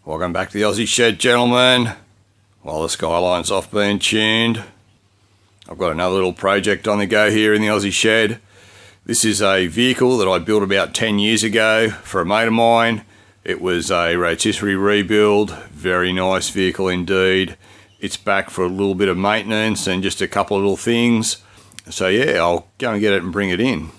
Welcome back to the Aussie Shed, gentlemen. While the skyline's off being tuned, I've got another little project on the go here in the Aussie Shed. This is a vehicle that I built about 10 years ago for a mate of mine. It was a rotisserie rebuild, very nice vehicle indeed. It's back for a little bit of maintenance and just a couple of little things. So yeah, I'll go and get it and bring it in.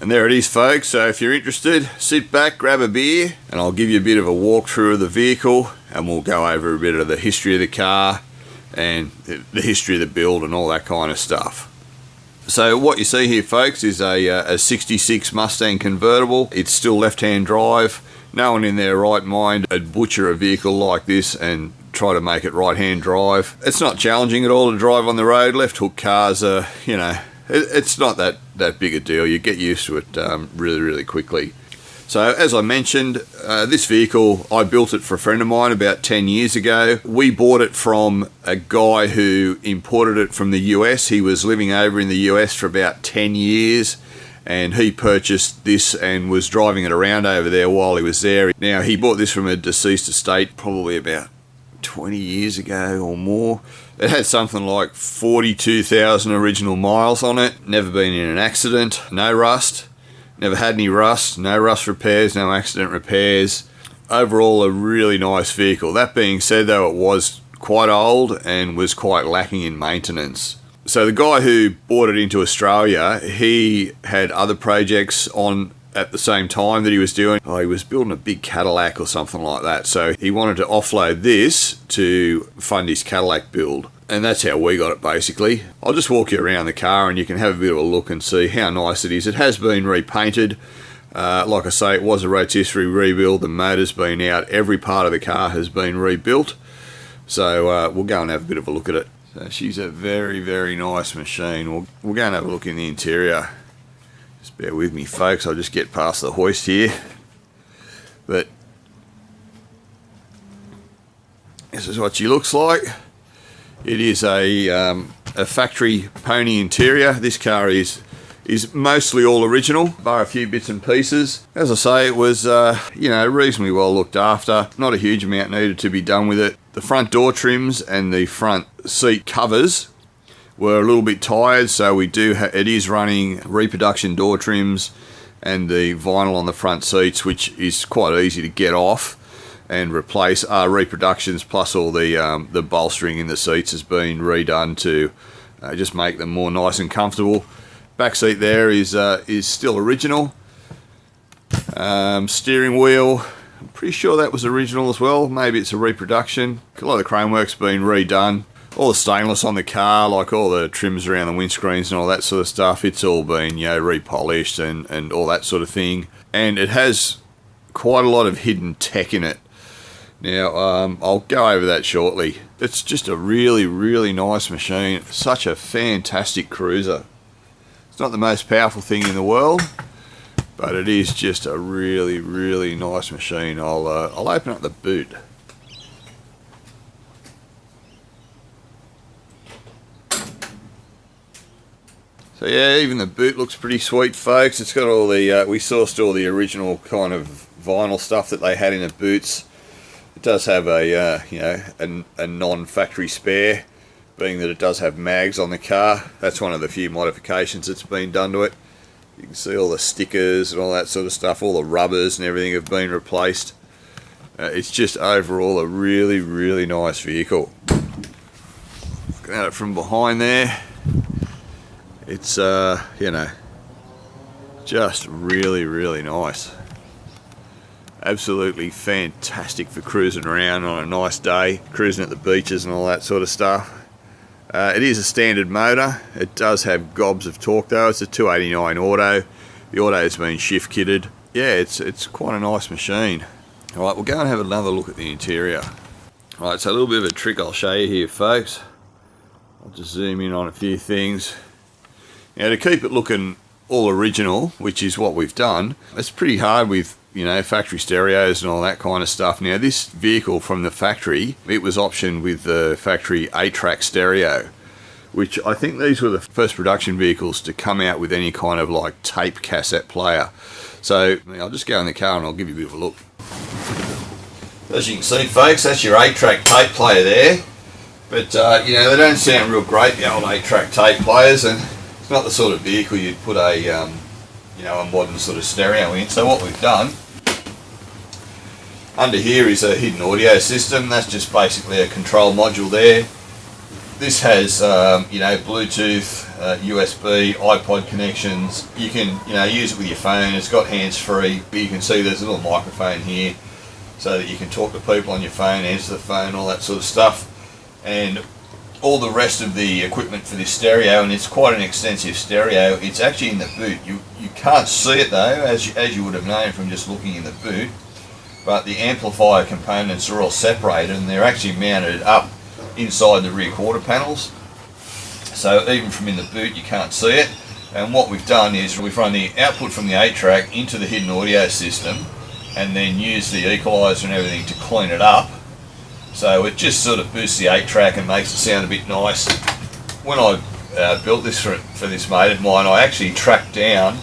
And there it is, folks. So if you're interested, sit back, grab a beer, and I'll give you a bit of a walkthrough of the vehicle, and we'll go over a bit of the history of the car and the history of the build and all that kind of stuff. So what you see here, folks, is a 66 Mustang Convertible. It's still left-hand drive. No one in their right mind would butcher a vehicle like this and try to make it right-hand drive. It's not challenging at all to drive on the road. Left-hook cars are, you know, it's not that big a deal. You get used to it really quickly. So as I mentioned, this vehicle, I built it for a friend of mine about 10 years ago. We bought it from a guy who imported it from the US. He was living over in the US for about 10 years, and he purchased this and was driving it around over there while he was there. Now, he bought this from a deceased estate probably about 20 years ago or more. It had something like 42,000 original miles on it. Never been in an accident. No rust. Never had any rust. No rust repairs. No accident repairs. Overall, a really nice vehicle. That being said, though, it was quite old and was quite lacking in maintenance. So the guy who bought it into Australia, he had other projects on at the same time that he was doing. He was building a big Cadillac or something like that. So he wanted to offload this to fund his Cadillac build. And that's how we got it, basically. I'll just walk you around the car and you can have a bit of a look and see how nice it is. It has been repainted. Like I say, it was a rotisserie rebuild. The motor's been out. Every part of the car has been rebuilt. So we'll go and have a bit of a look at it. So she's a very nice machine. We'll go and have a look in the interior. Just bear with me, folks. I'll just get past the hoist here. But this is what she looks like. It is a factory pony interior. This car is mostly all original, bar a few bits and pieces. As I say, it was you know, reasonably well looked after. Not a huge amount needed to be done with it. The front door trims and the front seat covers were a little bit tired, so we do it is running reproduction door trims and the vinyl on the front seats, which is quite easy to get off and replace. Reproductions plus all the bolstering in the seats has been redone to just make them more nice and comfortable. Back seat there is still original. Steering wheel, I'm pretty sure that was original as well. Maybe it's a reproduction. A lot of the cranework's been redone. All the stainless on the car, like all the trims around the windscreens and all that sort of stuff, it's all been, you know, repolished and all that sort of thing. And it has quite a lot of hidden tech in it. Now, I'll go over that shortly. It's just a really nice machine. Such a fantastic cruiser. It's not the most powerful thing in the world, but it is just a really nice machine. I'll open up the boot. So yeah, even the boot looks pretty sweet, folks. It's got all the, we sourced all the original kind of vinyl stuff that they had in the boots. It does have a, you know, a non-factory spare being that it does have mags on the car. That's one of the few modifications that's been done to it. You can see all the stickers and all that sort of stuff, all the rubbers and everything have been replaced. It's just overall a really, really nice vehicle. Looking at it from behind there, it's, you know, just really, really nice. Absolutely fantastic for cruising around on a nice day, cruising at the beaches and all that sort of stuff. It is a standard motor. It does have gobs of torque though. It's a 289 auto. The auto has been shift kitted. Yeah, it's quite a nice machine. Alright, we'll go and have another look at the interior. Alright, so a little bit of a trick I'll show you here, folks. I'll just zoom in on a few things. Now, to keep it looking all original, which is what we've done, it's pretty hard with, you know, factory stereos and all that kind of stuff. Now, this vehicle from the factory, it was optioned with the factory 8-track stereo, which I think these were the first production vehicles to come out with any kind of like tape cassette player. So I'll just go in the car and I'll give you a bit of a look. As you can see, folks, that's your 8-track tape player there. But, you know, they don't sound real great, the old 8-track tape players, and it's not the sort of vehicle you'd put a, you know, a modern sort of stereo in. So what we've done, under here is a hidden audio system. That's just basically a control module there. This has, you know, Bluetooth, USB, iPod connections. You can, you know, use it with your phone. It's got hands-free. You can see there's a little microphone here so that you can talk to people on your phone, answer the phone, all that sort of stuff. And all the rest of the equipment for this stereo, and it's quite an extensive stereo, it's actually in the boot. You can't see it though, as you would have known from just looking in the boot. But the amplifier components are all separated and they're actually mounted up inside the rear quarter panels, so even from in the boot you can't see it. And what we've done is we've run the output from the 8-track into the hidden audio system and then used the equalizer and everything to clean it up, so it just sort of boosts the 8-track and makes it sound a bit nice. When I built this for this mate of mine, I actually tracked down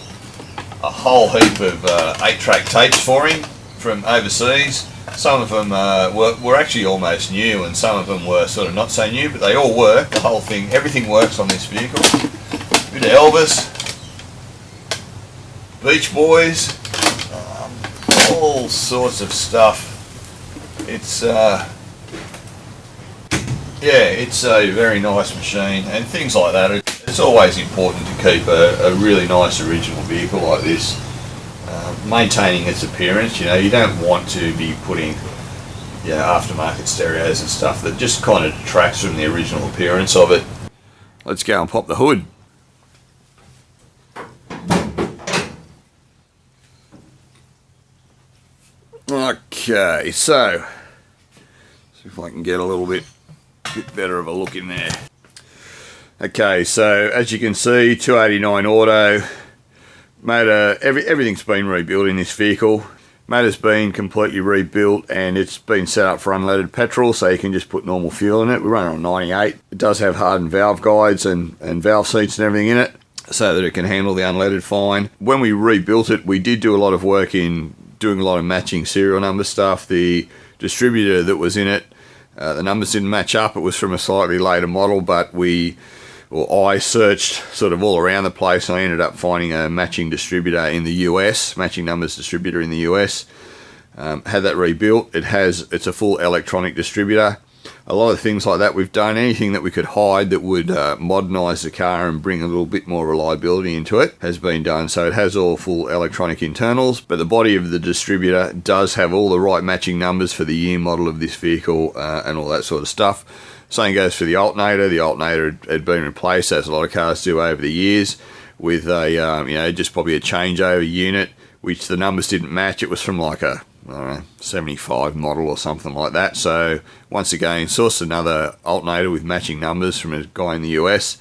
a whole heap of 8-track tapes for him from overseas. Some of them were actually almost new, and some of them were sort of not so new, but they all work. The whole thing, everything works on this vehicle. A bit of Elvis, Beach Boys, all sorts of stuff. It's yeah, it's a very nice machine, and things like that. It's always important to keep a really nice original vehicle like this. Maintaining its appearance, you know, you don't want to be putting, you know, aftermarket stereos and stuff that just kind of detracts from the original appearance of it. Let's go and pop the hood. Okay, so see if I can get a little bit better of a look in there. Okay, so as you can see, 289 auto. Motor, everything's been rebuilt in this vehicle. Motor's been completely rebuilt and it's been set up for unleaded petrol, so you can just put normal fuel in it. We run it on 98. It does have hardened valve guides and valve seats and everything in it, so that it can handle the unleaded fine. When we rebuilt it, we did do a lot of work in doing a lot of matching serial number stuff. The distributor that was in it, the numbers didn't match up. It was from a slightly later model, but I searched sort of all around the place and I ended up finding a matching distributor in the US, matching numbers distributor in the US. Had that rebuilt. It's a full electronic distributor. A lot of things like that we've done. Anything that we could hide that would modernise the car and bring a little bit more reliability into it has been done. So it has all full electronic internals, but the body of the distributor does have all the right matching numbers for the year model of this vehicle and all that sort of stuff. Same goes for the alternator. The alternator had been replaced, as a lot of cars do over the years, with a you know, just probably a changeover unit, which the numbers didn't match. It was from like a, I don't know, 75 model or something like that. So once again, sourced another alternator with matching numbers from a guy in the US.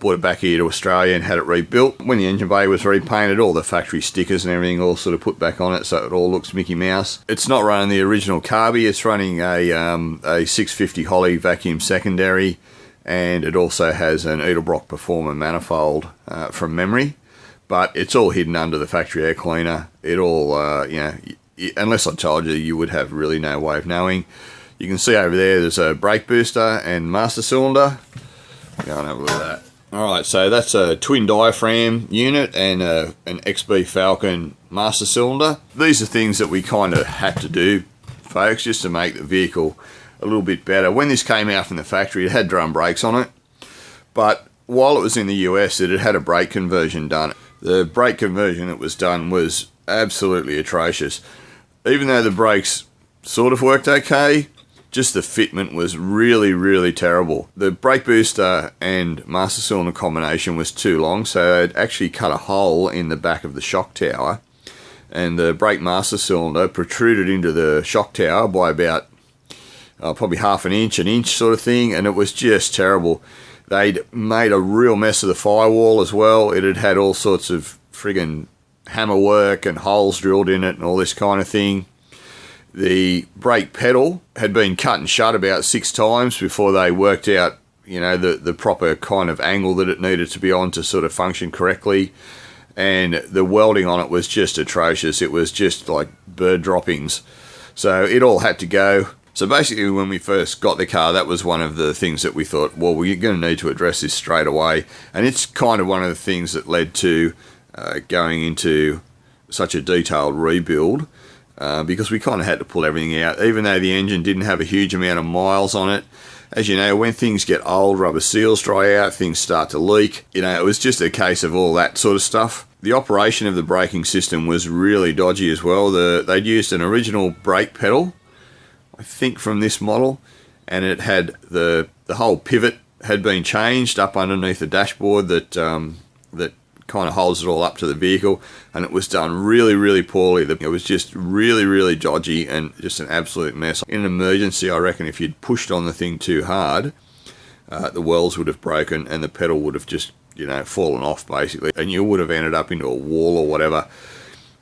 Brought it back here to Australia and had it rebuilt. When the engine bay was repainted, all the factory stickers and everything all sort of put back on it, so it all looks Mickey Mouse. It's not running the original carby. It's running a 650 Holly vacuum secondary, and it also has an Edelbrock Performer manifold from memory, but it's all hidden under the factory air cleaner. It all, you know, unless I told you, you would have really no way of knowing. You can see over there's a brake booster and master cylinder. Go and have a look at that. Alright, so that's a twin diaphragm unit and an XB Falcon master cylinder. These are things that we kind of had to do, folks, just to make the vehicle a little bit better. When this came out from the factory, it had drum brakes on it, but while it was in the US, it had a brake conversion done. The brake conversion that was done was absolutely atrocious. Even though the brakes sort of worked okay, just the fitment was really, really terrible. The brake booster and master cylinder combination was too long, so it actually cut a hole in the back of the shock tower, and the brake master cylinder protruded into the shock tower by about probably half an inch sort of thing, and it was just terrible. They'd made a real mess of the firewall as well. It had had all sorts of friggin' hammer work and holes drilled in it and all this kind of thing. The brake pedal had been cut and shut about 6 times before they worked out, you know, the proper kind of angle that it needed to be on to sort of function correctly. And the welding on it was just atrocious. It was just like bird droppings. So it all had to go. So basically when we first got the car, that was one of the things that we thought, well, we're going to need to address this straight away. And it's kind of one of the things that led to going into such a detailed rebuild. Because we kind of had to pull everything out, even though the engine didn't have a huge amount of miles on it. As you know, when things get old, rubber seals dry out, things start to leak. You know, it was just a case of all that sort of stuff. The operation of the braking system was really dodgy as well. They'd used an original brake pedal, I think from this model, and it had the whole pivot had been changed up underneath the dashboard that kind of holds it all up to the vehicle, and it was done really, really poorly. It was just really, really dodgy and just an absolute mess. In an emergency, I reckon if you'd pushed on the thing too hard, the wells would have broken and the pedal would have just, you know, fallen off basically, and you would have ended up into a wall or whatever.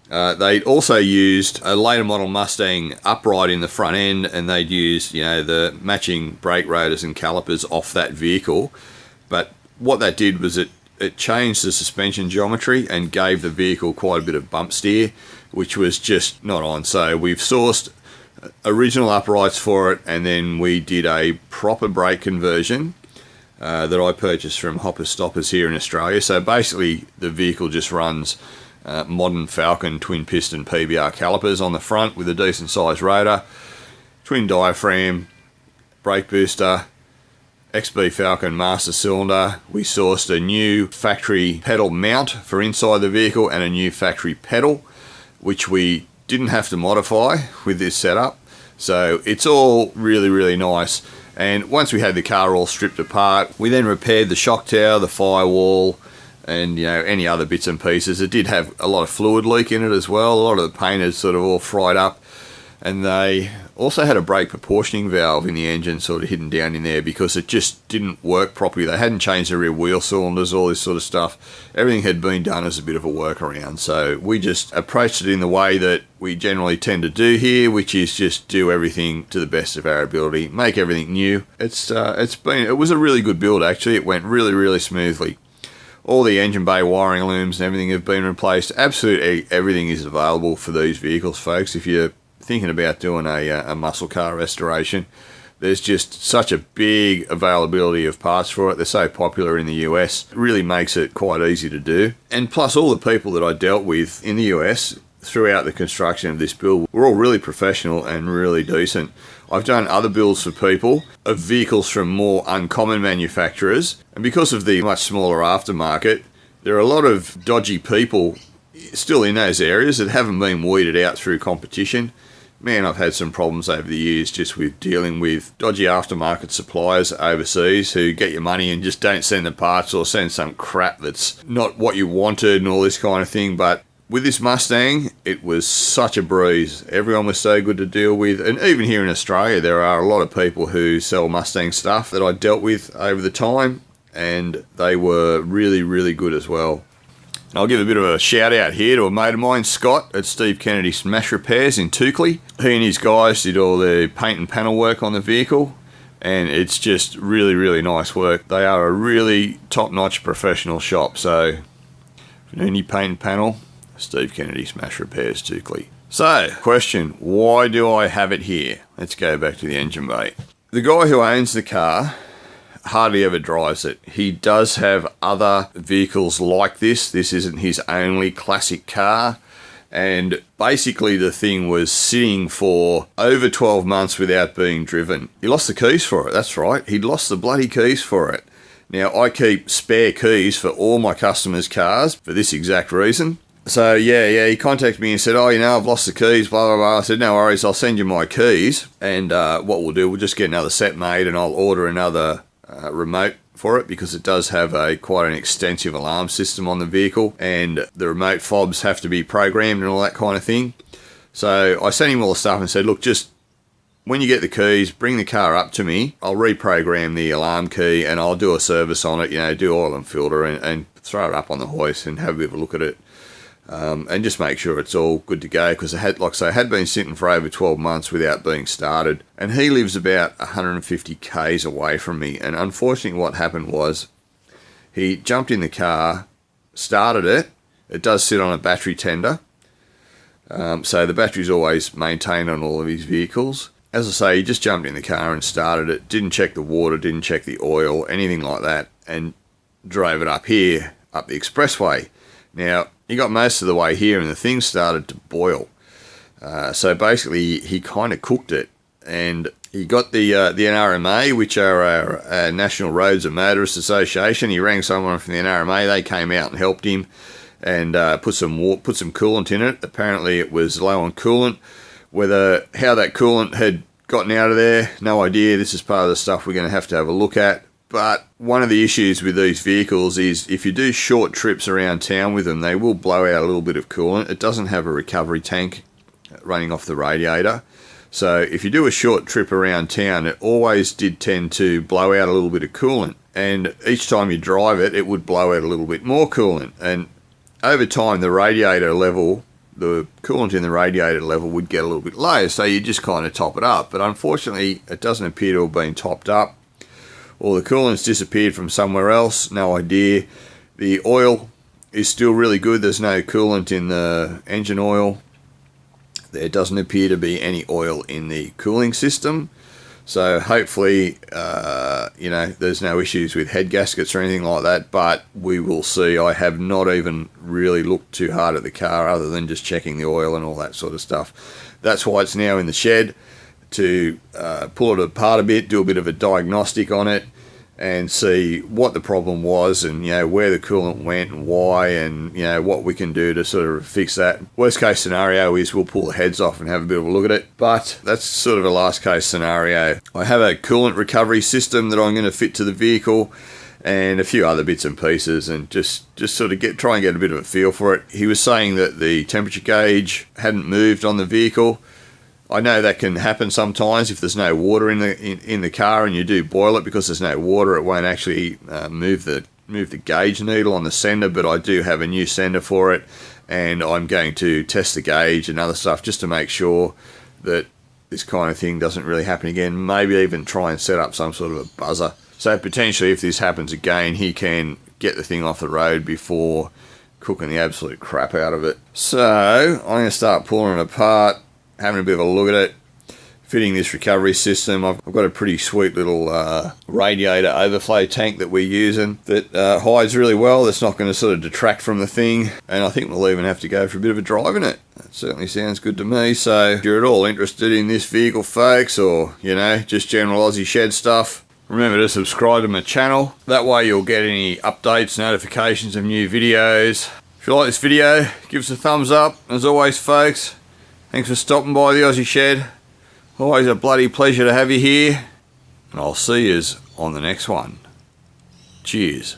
They'd also used a later model Mustang upright in the front end, and they'd used, you know, the matching brake rotors and calipers off that vehicle. But what that did was it changed the suspension geometry and gave the vehicle quite a bit of bump steer, which was just not on. So we've sourced original uprights for it, and then we did a proper brake conversion that I purchased from Hopper Stoppers here in Australia. So basically the vehicle just runs modern Falcon twin piston PBR calipers on the front with a decent sized rotor, twin diaphragm, brake booster, XB Falcon master cylinder. We sourced a new factory pedal mount for inside the vehicle and a new factory pedal, which we didn't have to modify with this setup. So it's all really, really nice. And once we had the car all stripped apart, we then repaired the shock tower, the firewall, and, you know, any other bits and pieces. It did have a lot of fluid leak in it as well. A lot of the paint is sort of all fried up. And they also had a brake proportioning valve in the engine sort of hidden down in there because it just didn't work properly. They hadn't changed the rear wheel cylinders, all this sort of stuff. Everything had been done as a bit of a workaround. So we just approached it in the way that we generally tend to do here, which is just do everything to the best of our ability, make everything new. It was a really good build actually. It went really, really smoothly. All the engine bay wiring looms and everything have been replaced. Absolutely everything is available for these vehicles, folks. If you're thinking about doing a muscle car restoration, there's just such a big availability of parts for it. They're so popular in the US. It really makes it quite easy to do. And plus all the people that I dealt with in the US throughout the construction of this build were all really professional and really decent. I've done other builds for people of vehicles from more uncommon manufacturers, and because of the much smaller aftermarket, there are a lot of dodgy people still in those areas that haven't been weeded out through competition. Man, I've had some problems over the years just with dealing with dodgy aftermarket suppliers overseas who get your money and just don't send the parts or send some crap that's not what you wanted and all this kind of thing. But with this Mustang, it was such a breeze. Everyone was so good to deal with. And even here in Australia, there are a lot of people who sell Mustang stuff that I dealt with over the time, and they were really, really good as well. And I'll give a bit of a shout out here to a mate of mine, Scott, at Steve Kennedy Smash Repairs in Toukley. He and his guys did all the paint and panel work on the vehicle, and it's just really, really nice work. They are a really top-notch professional shop, so if you need any paint and panel, Steve Kennedy Smash Repairs, Toukley. So, question, why do I have it here? Let's go back to the engine bay. The guy who owns the car hardly ever drives it. He does have other vehicles like this. This isn't his only classic car. And basically the thing was sitting for over 12 months without being driven. He lost the keys for it, that's right. He'd lost the bloody keys for it. Now, I keep spare keys for all my customers' cars for this exact reason. So, yeah, he contacted me and said, oh, I've lost the keys, blah, blah, blah. I said, no worries, I'll send you my keys. And what we'll do, we'll just get another set made and I'll order another remote for it, because it does have quite an extensive alarm system on the vehicle, and the remote fobs have to be programmed and all that kind of thing. So I sent him all the stuff and said, look, just when you get the keys, bring the car up to me. I'll reprogram the alarm key and I'll do a service on it, do oil and filter and throw it up on the hoist and have a bit of a look at it. And just make sure it's all good to go, because it had, like I say, had been sitting for over 12 months without being started. And he lives about 150 k's away from me. And unfortunately what happened was he jumped in the car, started it. It does sit on a battery tender. So the battery's always maintained on all of his vehicles. As I say, he just jumped in the car and started it. Didn't check the water, didn't check the oil, anything like that. And drove it up here, up the expressway. Now, he got most of the way here and the thing started to boil. So basically, he kind of cooked it. And he got the NRMA, which are our National Roads and Motorists Association. He rang someone from the NRMA. They came out and helped him and put some coolant in it. Apparently, it was low on coolant. How that coolant had gotten out of there, no idea. This is part of the stuff we're going to have a look at. But one of the issues with these vehicles is if you do short trips around town with them, they will blow out a little bit of coolant. It doesn't have a recovery tank running off the radiator. So if you do a short trip around town, it always did tend to blow out a little bit of coolant. And each time you drive it, it would blow out a little bit more coolant. And over time, the coolant in the radiator level would get a little bit low. So you just kind of top it up. But unfortunately, it doesn't appear to have been topped up. Or the coolant's disappeared from somewhere else, no idea. The oil is still really good. There's no coolant in the engine oil. There doesn't appear to be any oil in the cooling system. So hopefully, there's no issues with head gaskets or anything like that, but we will see. I have not even really looked too hard at the car other than just checking the oil and all that sort of stuff. That's why it's now in the shed, to pull it apart a bit, do a bit of a diagnostic on it and see what the problem was and where the coolant went and why, and what we can do to sort of fix that. Worst case scenario is we'll pull the heads off and have a bit of a look at it, but that's sort of a last case scenario. I have a coolant recovery system that I'm going to fit to the vehicle and a few other bits and pieces, and just sort of try and get a bit of a feel for it. He was saying that the temperature gauge hadn't moved on the vehicle. I know that can happen sometimes if there's no water in the car and you do boil it. Because there's no water, it won't actually move the gauge needle on the sender, but I do have a new sender for it, and I'm going to test the gauge and other stuff just to make sure that this kind of thing doesn't really happen again. Maybe even try and set up some sort of a buzzer. So potentially if this happens again, he can get the thing off the road before cooking the absolute crap out of it. So I'm going to start pulling it apart, having a bit of a look at it, fitting this recovery system. I've got a pretty sweet little radiator overflow tank that we're using that hides really well. That's not going to sort of detract from the thing, and I think we'll even have to go for a bit of a drive in it. That certainly sounds good to me. So if you're at all interested in this vehicle, folks, or just general Aussie shed stuff, remember to subscribe to my channel. That way you'll get any updates, notifications of new videos. If you like this video, give us a thumbs up. As always, folks, thanks for stopping by the Aussie Shed. Always a bloody pleasure to have you here. And I'll see yous on the next one. Cheers.